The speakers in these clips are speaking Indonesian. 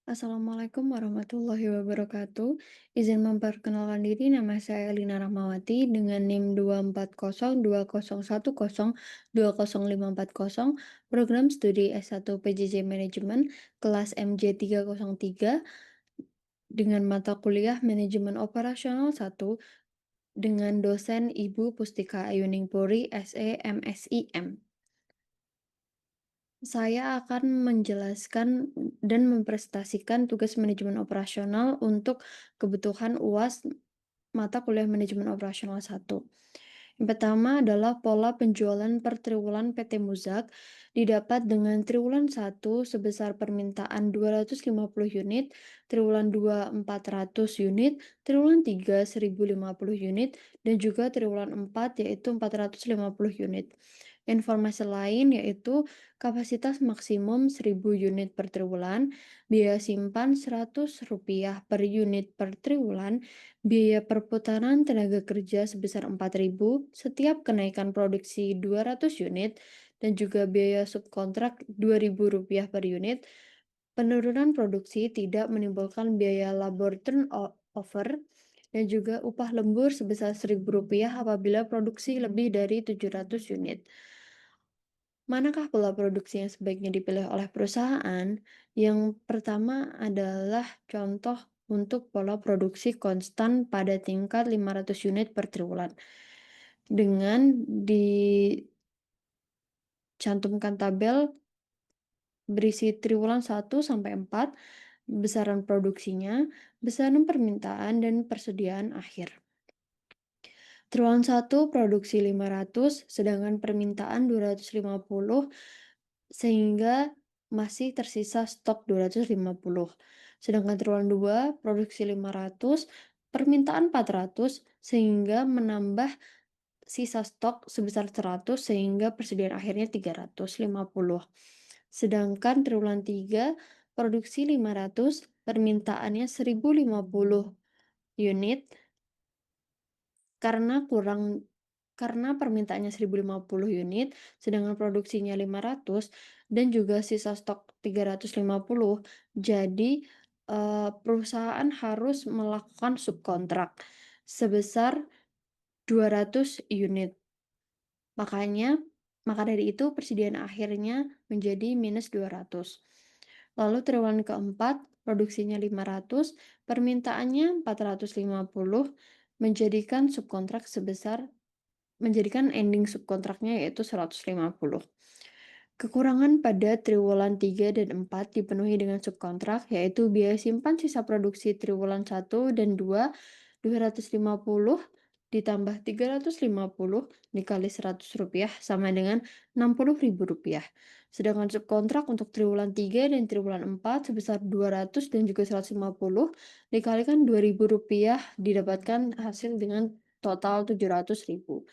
Assalamualaikum warahmatullahi wabarakatuh. Izin memperkenalkan diri, nama saya Elina Rahmawati dengan NIM 2402010205040, program studi S1 PJJ Manajemen, kelas MJ303, dengan mata kuliah Manajemen Operasional 1, dengan dosen Ibu Pustika Ayuningpuri, SE, MSIM. Saya akan menjelaskan dan mempresentasikan tugas manajemen operasional untuk kebutuhan UAS mata kuliah manajemen operasional 1. Yang pertama adalah pola penjualan per triwulan PT Muzak didapat dengan triwulan 1 sebesar permintaan 250 unit, triwulan 2 400 unit, triwulan 3 1050 unit, dan juga triwulan 4 yaitu 450 unit. Informasi lain yaitu kapasitas maksimum 1000 unit per triwulan, biaya simpan Rp100 per unit per triwulan, biaya perputaran tenaga kerja sebesar 4.000 setiap kenaikan produksi 200 unit, dan juga biaya subkontrak Rp2.000 per unit. Penurunan produksi tidak menimbulkan biaya labor turnover, dan juga upah lembur sebesar Rp1.000 apabila produksi lebih dari 700 unit. Manakah pola produksi yang sebaiknya dipilih oleh perusahaan? Yang pertama adalah contoh untuk pola produksi konstan pada tingkat 500 unit per triwulan. Dengan dicantumkan tabel berisi triwulan 1 sampai 4, besaran produksinya, besaran permintaan, dan persediaan akhir. Triwulan 1 produksi 500, sedangkan permintaan 250, sehingga masih tersisa stok 250. Sedangkan triwulan 2 produksi 500, permintaan 400, sehingga menambah sisa stok sebesar 100, sehingga persediaan akhirnya 350. Sedangkan triwulan 3 produksi 500, permintaannya 1050 unit, karena permintaannya 1050 unit, sedangkan produksinya 500 dan juga sisa stok 350. Jadi, perusahaan harus melakukan subkontrak sebesar 200 unit. Makanya maka dari itu persediaan akhirnya menjadi minus 200. Lalu triwulan keempat, produksinya 500, permintaannya 450, menjadikan ending subkontraknya yaitu 150. Kekurangan pada triwulan 3 dan 4 dipenuhi dengan subkontrak, yaitu biaya simpan sisa produksi triwulan 1 dan 2, 250 ditambah 350 dikali Rp100 sama dengan Rp60.000. Sedangkan subkontrak untuk triwulan 3 dan triwulan 4 sebesar 200 dan juga 150 dikalikan Rp2.000 didapatkan hasil dengan total Rp700.000.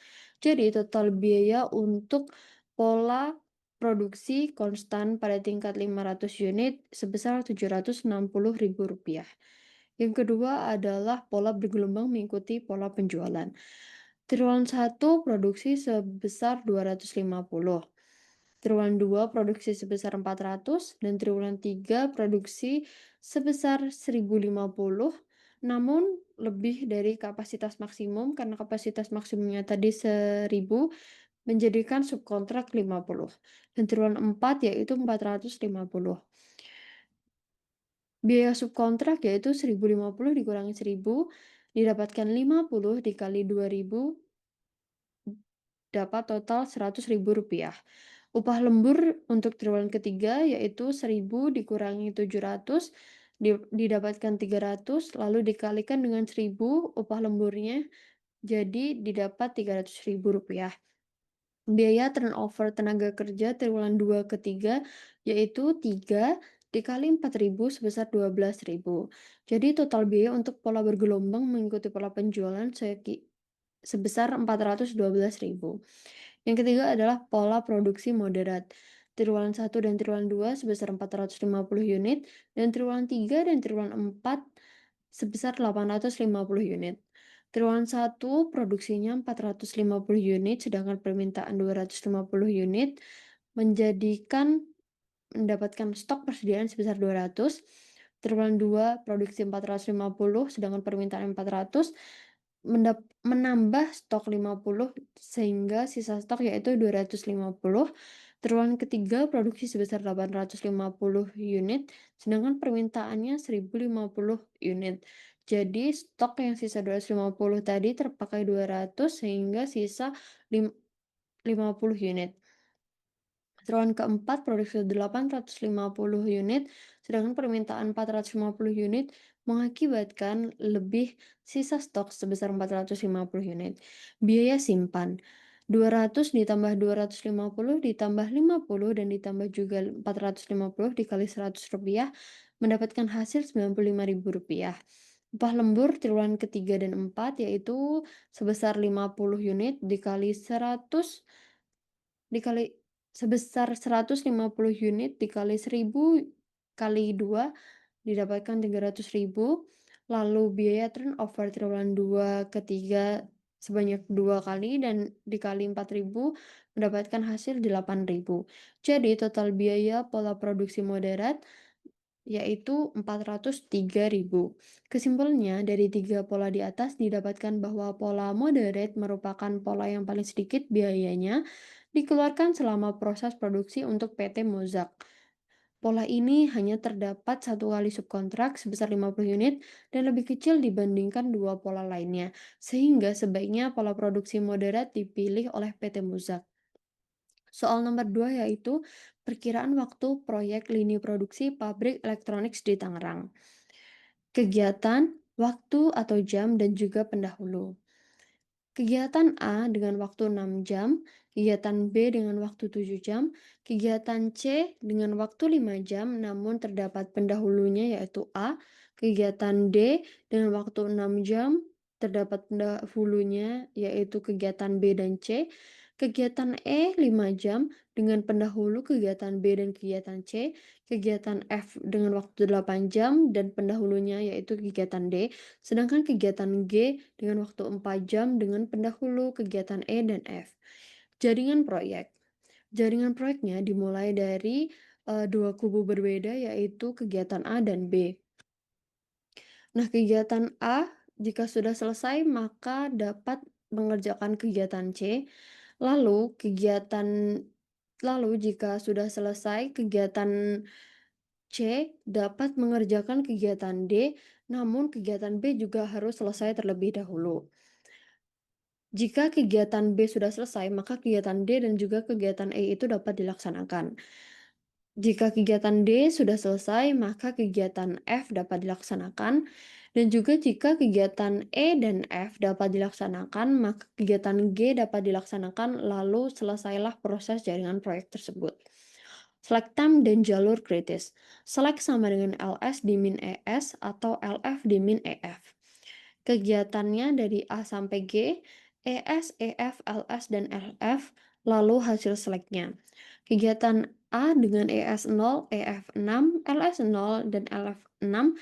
Jadi total biaya untuk pola produksi konstan pada tingkat 500 unit sebesar Rp760.000. Yang kedua adalah pola bergelombang mengikuti pola penjualan. Triwulan 1 produksi sebesar 250, triwulan 2 produksi sebesar 400, dan triwulan 3 produksi sebesar 1050, namun lebih dari kapasitas maksimum karena kapasitas maksimumnya tadi 1000, menjadikan subkontrak 50, dan triwulan 4 yaitu 450. Biaya subkontrak yaitu 1050 dikurangi 1000, didapatkan 50 dikali 2000, dapat total Rp100.000. Upah lembur untuk triwulan ketiga yaitu 1000 dikurangi 700, didapatkan 300, lalu dikalikan dengan 1000 upah lemburnya, jadi didapat Rp300.000. Biaya turnover tenaga kerja triwulan 2 ke 3 yaitu 3 dikali 4.000 sebesar 12.000. Jadi total biaya untuk pola bergelombang mengikuti pola penjualan sebesar 412.000. Yang ketiga adalah pola produksi moderat. Triwulan 1 dan triwulan 2 sebesar 450 unit, dan triwulan 3 dan triwulan 4 sebesar 850 unit. Triwulan 1 produksinya 450 unit, sedangkan permintaan 250 unit, mendapatkan stok persediaan sebesar 200. triwulan 2 produksi 450, sedangkan permintaan 400, menambah stok 50 sehingga sisa stok yaitu 250. Triwulan ketiga produksi sebesar 850 unit, sedangkan permintaannya 1050 unit. Jadi stok yang sisa 250 tadi terpakai 200 sehingga sisa 50 unit. Triwulan keempat produksi 850 unit, sedangkan permintaan 450 unit mengakibatkan lebih sisa stok sebesar 450 unit. Biaya simpan 200 ditambah 250 ditambah 50 dan ditambah juga 450 dikali Rp100 mendapatkan hasil Rp95.000. Upah lembur triwulan ketiga dan empat yaitu sebesar 50 unit dikali 100 dikali sebesar 150 unit dikali 1000 kali 2 didapatkan 300.000. Lalu biaya turnover triwulan 2 ke 3 sebanyak 2 kali dan dikali 4.000 mendapatkan hasil 8.000. Jadi total biaya pola produksi moderat yaitu 403.000. Kesimpulannya, dari tiga pola di atas didapatkan bahwa pola moderate merupakan pola yang paling sedikit biayanya dikeluarkan selama proses produksi untuk PT Mozak. Pola ini hanya terdapat satu kali subkontrak sebesar 50 unit dan lebih kecil dibandingkan dua pola lainnya, sehingga sebaiknya pola produksi moderat dipilih oleh PT Mozak. Soal nomor 2 yaitu perkiraan waktu proyek lini produksi pabrik elektronik di Tangerang. Kegiatan, waktu atau jam, dan juga pendahulu. Kegiatan A dengan waktu 6 jam, kegiatan B dengan waktu 7 jam, kegiatan C dengan waktu 5 jam namun terdapat pendahulunya yaitu A, kegiatan D dengan waktu 6 jam, terdapat pendahulunya yaitu kegiatan B dan C, kegiatan E 5 jam dengan pendahulu kegiatan B dan kegiatan C, kegiatan F dengan waktu 8 jam dan pendahulunya yaitu kegiatan D, sedangkan kegiatan G dengan waktu 4 jam dengan pendahulu kegiatan E dan F. Jaringan proyek. Jaringan proyeknya dimulai dari dua kubu berbeda yaitu kegiatan A dan B. Nah, kegiatan A jika sudah selesai maka dapat mengerjakan kegiatan C. Lalu jika sudah selesai kegiatan C dapat mengerjakan kegiatan D, namun kegiatan B juga harus selesai terlebih dahulu. Jika kegiatan B sudah selesai, maka kegiatan D dan juga kegiatan E itu dapat dilaksanakan. Jika kegiatan D sudah selesai, maka kegiatan F dapat dilaksanakan. Dan juga jika kegiatan E dan F dapat dilaksanakan, maka kegiatan G dapat dilaksanakan lalu selesailah proses jaringan proyek tersebut. Slack time dan jalur kritis. Slack sama dengan LS dimin ES atau LF dimin EF. Kegiatannya dari A sampai G, ES, EF, LS, dan LF, lalu hasil seleknya. Kegiatan A dengan ES 0, EF 6, LS 0, dan LF 6,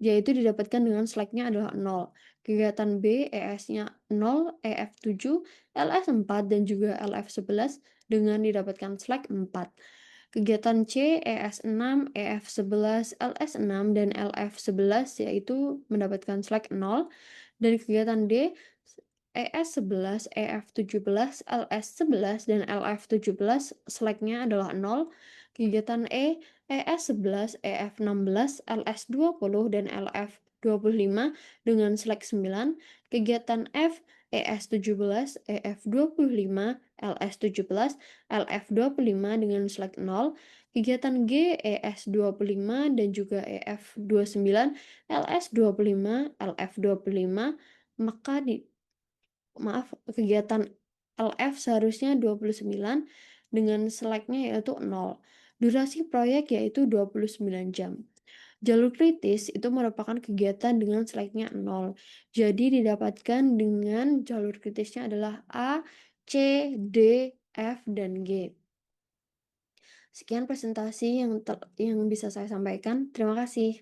yaitu didapatkan dengan seleknya adalah 0. Kegiatan B, ES-nya 0, EF 7, LS 4, dan juga LF 11 dengan didapatkan selek 4. Kegiatan C, ES 6, EF 11, LS 6, dan LF 11 yaitu mendapatkan selek 0. Dan kegiatan D, ES 11, EF 17, LS 11, dan LF 17 seleknya adalah 0. Kegiatan E, ES 11, EF 16, LS 20, dan LF 25 dengan selek 9. Kegiatan F, ES 17, EF 25, LS 17, LF 25 dengan selek 0. Kegiatan G, ES 25 dan juga EF 29, LS 25, LF 25, maka kegiatan LF seharusnya 29 dengan seleknya yaitu 0. Durasi proyek yaitu 29 jam. Jalur kritis itu merupakan kegiatan dengan seleknya 0. Jadi didapatkan dengan jalur kritisnya adalah A, C, D, F, dan G. Sekian presentasi yang bisa saya sampaikan. Terima kasih.